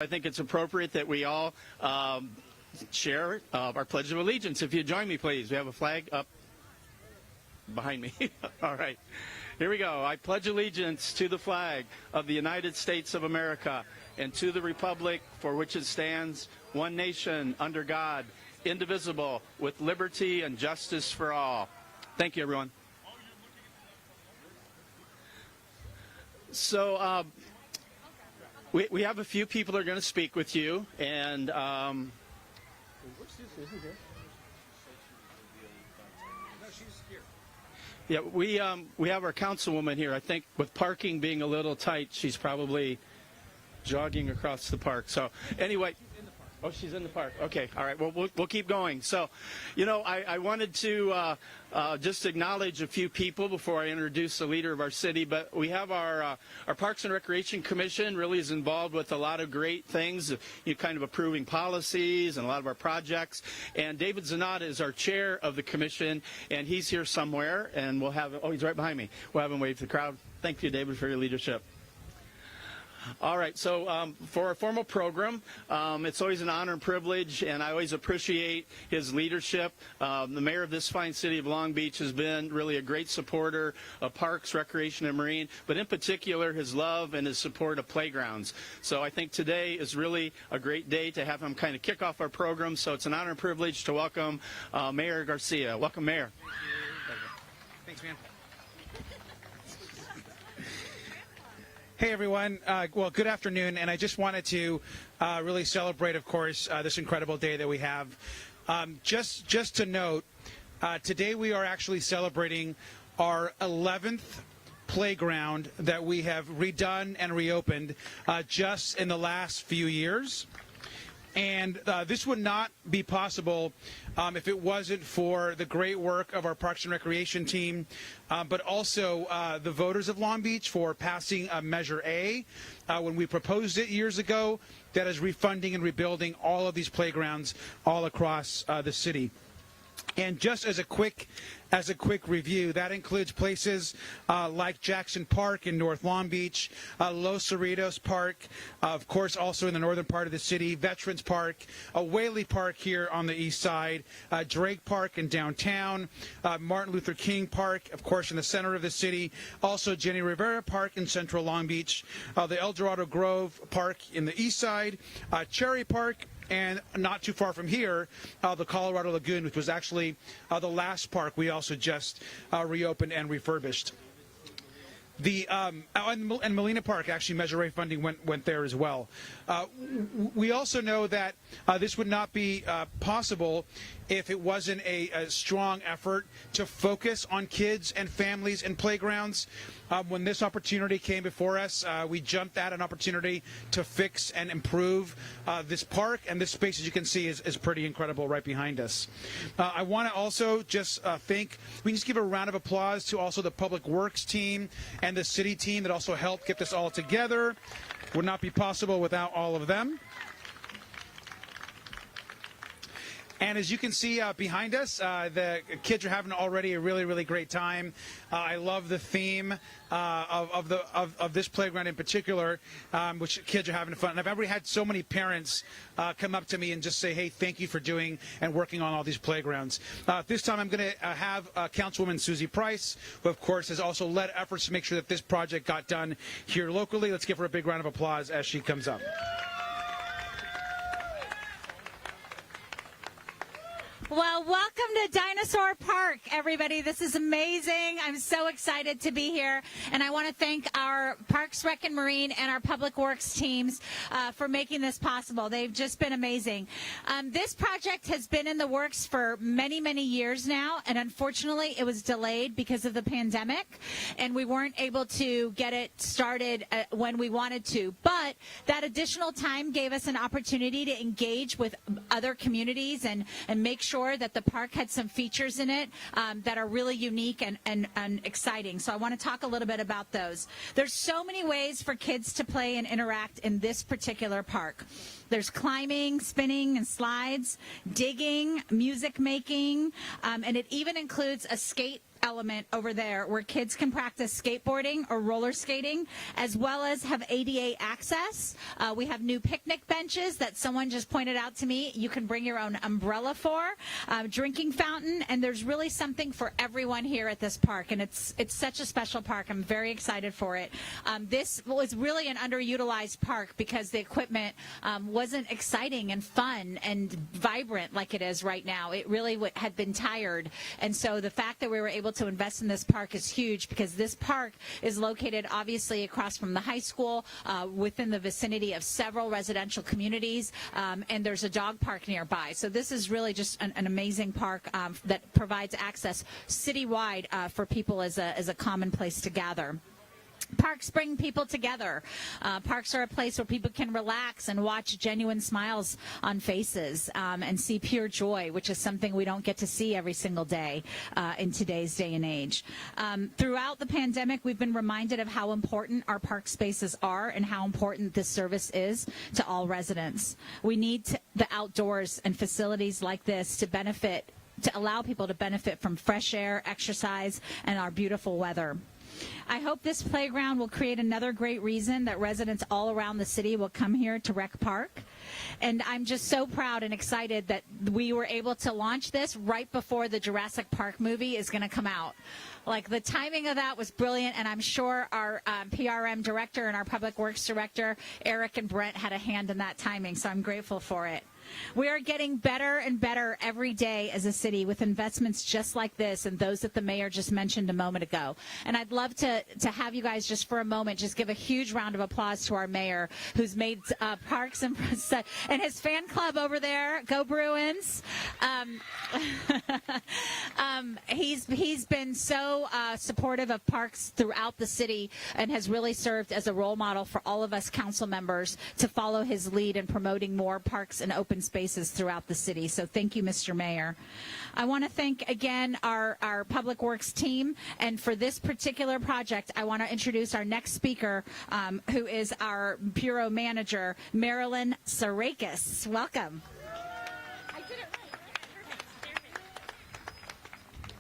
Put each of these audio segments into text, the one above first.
I think it's appropriate that we all share our Pledge of Allegiance. If you join me, please. We have a flag up behind me. All right. Here we go. I pledge allegiance to the flag of the United States of America and to the republic for which it stands, one nation, under God, indivisible, with liberty and justice for all. Thank you, everyone. So, we have a few people that are going to speak with you, and yeah, we have our councilwoman here. I think with parking being a little tight, she's probably jogging across the park. So anyway. Oh, she's in the park. Okay. All right. Well, we'll keep going. So, you know, I wanted to just acknowledge a few people before I introduce the leader of our city. But we have our Parks and Recreation Commission really is involved with a lot of great things, kind of approving policies and a lot of our projects. And David Zanata is our chair of the commission, and he's here somewhere. And we'll have, oh, he's right behind me. We'll have him wave to the crowd. Thank you, David, for your leadership. All right, so for our formal program, it's always an honor and privilege, and I always appreciate his leadership. The mayor of this fine city of Long Beach has been really a great supporter of parks, recreation, and marine, but in particular his love and his support of playgrounds. So I think today is really a great day to have him kind of kick off our program, so it's an honor and privilege to welcome Mayor Garcia. Welcome, Mayor. Thanks, man. Hey, everyone. Well, good afternoon, and I just wanted to really celebrate, of course, this incredible day that we have. Just to note, today we are actually celebrating our 11th playground that we have redone and reopened just in the last few years. And this would not be possible if it wasn't for the great work of our Parks and Recreation team, but also the voters of Long Beach for passing Measure A when we proposed it years ago, that is refunding and rebuilding all of these playgrounds all across the city. And just as a quick review, that includes places like Jackson Park in North Long Beach, Los Cerritos Park, of course also in the northern part of the city, Veterans Park, Whaley Park here on the east side, Drake Park in downtown, Martin Luther King Park, of course in the center of the city, also Jenny Rivera Park in central Long Beach, the El Dorado Grove Park in the east side, Cherry Park, and not too far from here, the Colorado Lagoon, which was actually the last park we also just reopened and refurbished. And Molina Park, actually, Measure A funding went there as well. We also know that this would not be possible if it wasn't a strong effort to focus on kids and families and playgrounds. When this opportunity came before us, we jumped at an opportunity to fix and improve this park, and this space, as you can see, is pretty incredible right behind us. I want to also just we just give a round of applause to also the Public Works team and the city team that also helped get this all together. Would not be possible without all of them. And as you can see behind us, the kids are having already a really, really great time. I love the theme of this playground in particular, which kids are having fun. And I've already had so many parents come up to me and just say, hey, thank you for doing and working on all these playgrounds. This time I'm going to have Councilwoman Susie Price, who, of course, has also led efforts to make sure that this project got done here locally. Let's give her a big round of applause as she comes up. Well, welcome to Dinosaur Park, everybody. This is amazing. I'm so excited to be here. And I want to thank our Parks, Rec, and Marine and our Public Works teams for making this possible. They've just been amazing. This project has been in the works for many, many years now. And unfortunately, it was delayed because of the pandemic. And we weren't able to get it started when we wanted to. But that additional time gave us an opportunity to engage with other communities and make sure that the park had some features in it that are really unique and exciting. So I want to talk a little bit about those. There's so many ways for kids to play and interact in this particular park. There's climbing, spinning, and slides, digging, music making, and it even includes a skate element over there where kids can practice skateboarding or roller skating, as well as have ADA access. We have new picnic benches that someone just pointed out to me. You can bring your own umbrella for, drinking fountain, and there's really something for everyone here at this park. And it's such a special park. I'm very excited for it. This was really an underutilized park because the equipment wasn't exciting and fun and vibrant like it is right now. It really had been tired. And so the fact that we were able to invest in this park is huge, because this park is located obviously across from the high school, within the vicinity of several residential communities, and there's a dog park nearby. So this is really just an amazing park that provides access citywide for people as a common place to gather. Parks bring people together. Parks are a place where people can relax and watch genuine smiles on faces, and see pure joy, which is something we don't get to see every single day in today's day and age. Throughout the pandemic, we've been reminded of how important our park spaces are and how important this service is to all residents. We need the outdoors and facilities like this to allow people to benefit from fresh air, exercise, and our beautiful weather. I hope this playground will create another great reason that residents all around the city will come here to Rec Park. And I'm just so proud and excited that we were able to launch this right before the Jurassic Park movie is going to come out. Like, the timing of that was brilliant, and I'm sure our PRM director and our Public Works director, Eric and Brent, had a hand in that timing, so I'm grateful for it. We are getting better and better every day as a city with investments just like this and those that the mayor just mentioned a moment ago. And I'd love to have you guys just for a moment just give a huge round of applause to our mayor, who's made parks and his fan club over there. Go Bruins! He's been so supportive of parks throughout the city and has really served as a role model for all of us council members to follow his lead in promoting more parks and open spaces throughout the city. So thank you, Mr. Mayor. I want to thank again our Public Works team, and for this particular project I want to introduce our next speaker, who is our Bureau Manager, Marilyn Sarakis. Welcome.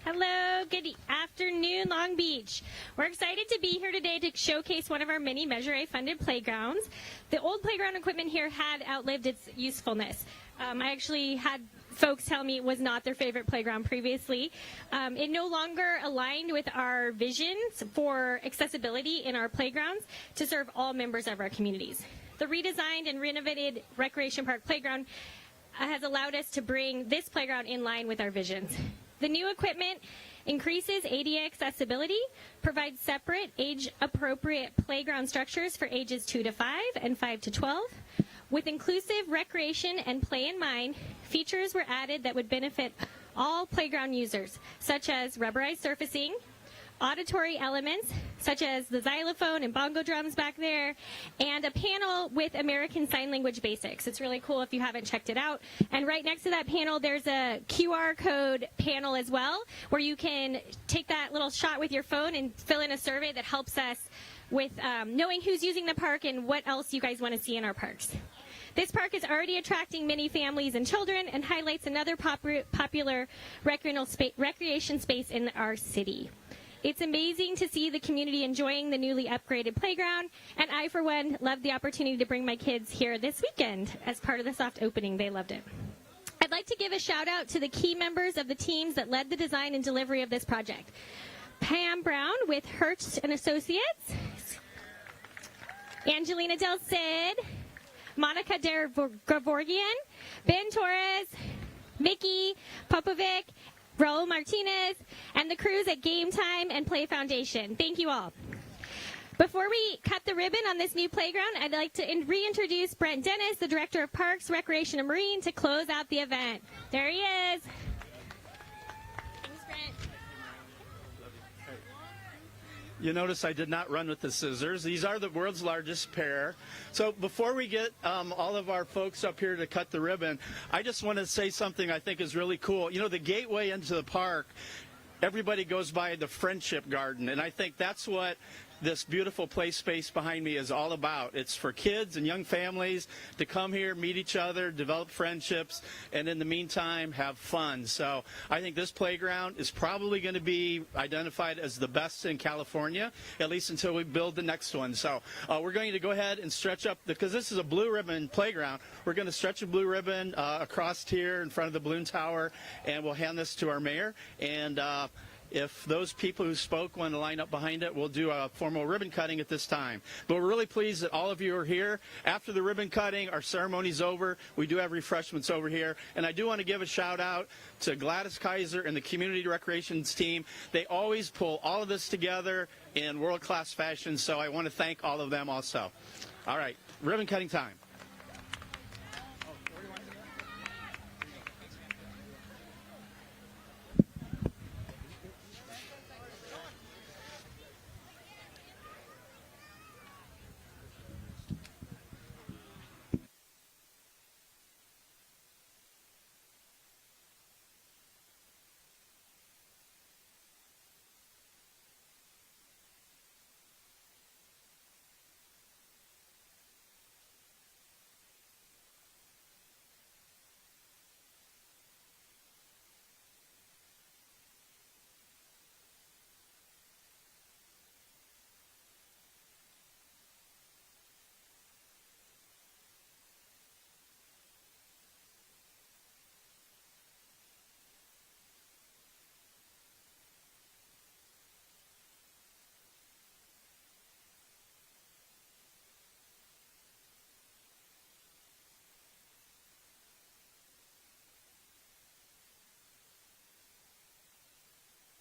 Hello, good afternoon, Long Beach. We're excited to be here today to showcase one of our many Measure A funded playgrounds. The old playground equipment here had outlived its usefulness. I actually had folks tell me it was not their favorite playground previously. It no longer aligned with our visions for accessibility in our playgrounds to serve all members of our communities. The redesigned and renovated Recreation Park Playground has allowed us to bring this playground in line with our visions. The new equipment increases ADA accessibility, provides separate age-appropriate playground structures for ages 2 to 5 and 5 to 12. With inclusive recreation and play in mind, features were added that would benefit all playground users, such as rubberized surfacing, auditory elements, such as the xylophone and bongo drums back there, and a panel with American Sign Language basics. It's really cool if you haven't checked it out. And right next to that panel, there's a QR code panel as well, where you can take that little shot with your phone and fill in a survey that helps us with knowing who's using the park and what else you guys want to see in our parks. This park is already attracting many families and children and highlights another popular recreation space in our city. It's amazing to see the community enjoying the newly upgraded playground, and I, for one, loved the opportunity to bring my kids here this weekend as part of the soft opening. They loved it. I'd like to give a shout out to the key members of the teams that led the design and delivery of this project. Pam Brown with Hertz and Associates, Angelina Del Cid, Monica Gravorgian, Ben Torres, Mickey Popovic, Raul Martinez, and the crews at Game Time and Play Foundation. Thank you all. Before we cut the ribbon on this new playground, I'd like to reintroduce Brent Dennis, the Director of Parks, Recreation, and Marine, to close out the event. There he is. Thanks, Brent. You notice I did not run with the scissors. These are the world's largest pair. So before we get all of our folks up here to cut the ribbon, I just want to say something I think is really cool. You know, the gateway into the park, everybody goes by the Friendship Garden, and I think that's what this beautiful play space behind me is all about. It's for kids and young families to come here, meet each other, develop friendships, and in the meantime, have fun. So I think this playground is probably going to be identified as the best in California, at least until we build the next one. So we're going to go ahead and stretch up, because this is a blue ribbon playground, we're going to stretch a blue ribbon across here in front of the balloon tower, and we'll hand this to our mayor. And if those people who spoke want to line up behind it, we'll do a formal ribbon cutting at this time. But we're really pleased that all of you are here. After the ribbon cutting, our ceremony's over. We do have refreshments over here. And I do want to give a shout out to Gladys Kaiser and the Community Recreations team. They always pull all of this together in world-class fashion, so I want to thank all of them also. All right, ribbon cutting time.